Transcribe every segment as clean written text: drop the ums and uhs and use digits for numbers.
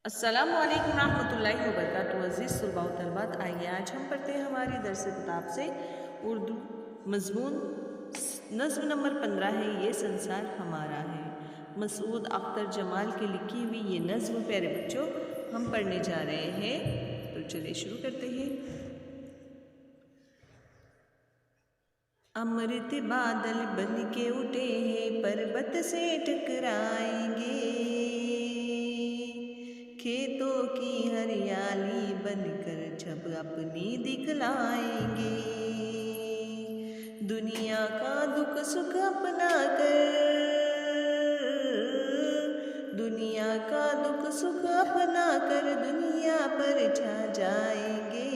अस्सलामु अलैकुम रहमतुल्लाहि व बरकातुहू। अज़ीज़ तलबा व तलबात, आइए आज हम पढ़ते हैं हमारी दर्स किताब से उर्दू मज़मून नज़्म नंबर 15 है, ये संसार हमारा है। मसूद अख्तर जमाल की लिखी हुई ये नज़्म प्यारे बच्चों हम पढ़ने जा रहे हैं, तो चलिए शुरू करते हैं। अमृत बादल बन के उठे हैं, पर्वत से टकराएंगे, खेतों की हरियाली बनकर जब अपनी दिखलाएंगे, दुनिया का दुख सुख अपना कर, दुनिया का दुख सुख अपना कर दुनिया पर छा जाएंगे,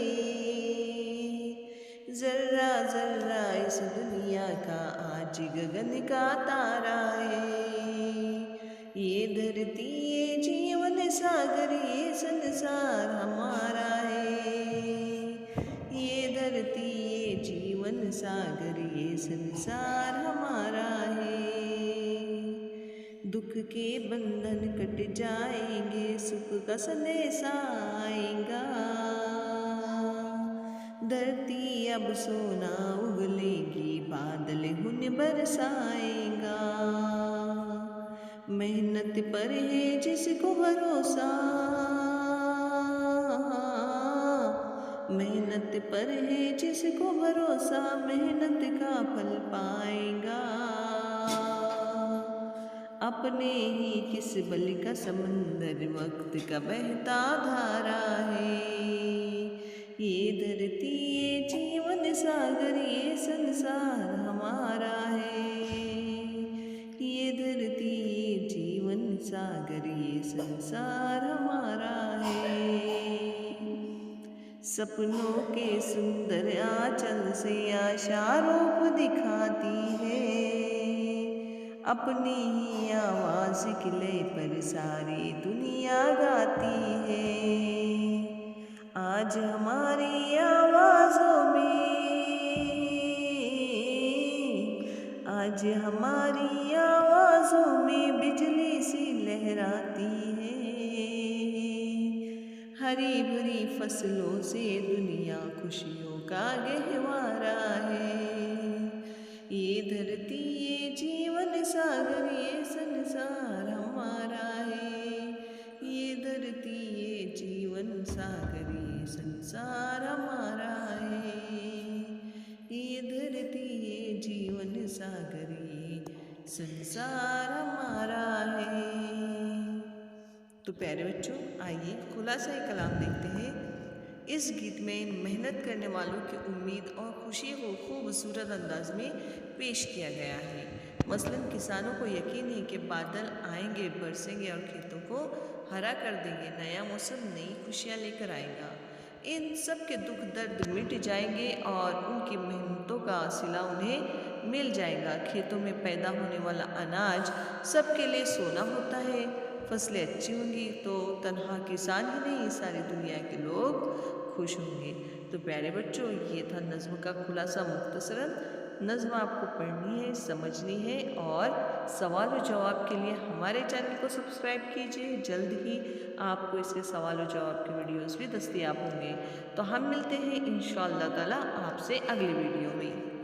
जर्रा जर्रा इस दुनिया का आज गगन का तारा है, ये धरती ये जीवन सागर ये संसार हमारा है, ये धरती ये जीवन सागर ये संसार हमारा है, दुख के बंधन कट जाएंगे सुख का संदेशा आएगा, धरती अब सोना उगलेगी बादल हुन बरसाएगा, मेहनत पर है जिसको भरोसा, मेहनत पर है जिसको भरोसा मेहनत का फल पाएगा, अपने ही किस बल का समंदर वक्त का बहता धारा है, ये धरती ये जीवन सागर ये संसार हमारा है, ये धरती ये जीवन सागर ये संसार हमारा है, सपनों के सुंदर आंचल से आशा रूप दिखाती है, अपनी ही आवाज किले पर सारी दुनिया गाती है, आज हमारी आवाज़ों में, आज हमारी आवाज़ों में बिजली सी लहराती है, हरी भरी फसलों से दुनिया खुशियों का गहवारा है, ये धरती ये जीवन सागर ये संसार हमारा है, ये धरती ये जीवन सागर ये संसार हमारा है, ये धरती ये जीवन सागर ये संसार हमारा है। तो प्यारे बच्चों, आइए खुलासा कलाम देखते हैं। इस गीत में मेहनत करने वालों की उम्मीद और खुशी को खूबसूरत अंदाज में पेश किया गया है। मसलन किसानों को यकीन है कि बादल आएंगे, बरसेंगे और खेतों को हरा कर देंगे, नया मौसम नई खुशियाँ लेकर आएगा, इन सब के दुख दर्द मिट जाएंगे और उनकी मेहनतों का सिला उन्हें मिल जाएगा। खेतों में पैदा होने वाला अनाज सबके लिए सोना होता है, फसलें अच्छी होंगी तो तन्हा किसान ही नहीं सारी दुनिया के लोग खुश होंगे। तो प्यारे बच्चों, ये था नज़्म का खुलासा मुख्तसरन। नज़्म आपको पढ़नी है, समझनी है और सवाल और जवाब के लिए हमारे चैनल को सब्सक्राइब कीजिए। जल्द ही आपको इसके सवाल और जवाब के वीडियोस भी दस्तयाब होंगे। तो हम मिलते हैं इंशाअल्लाह ताला आपसे अगली वीडियो में।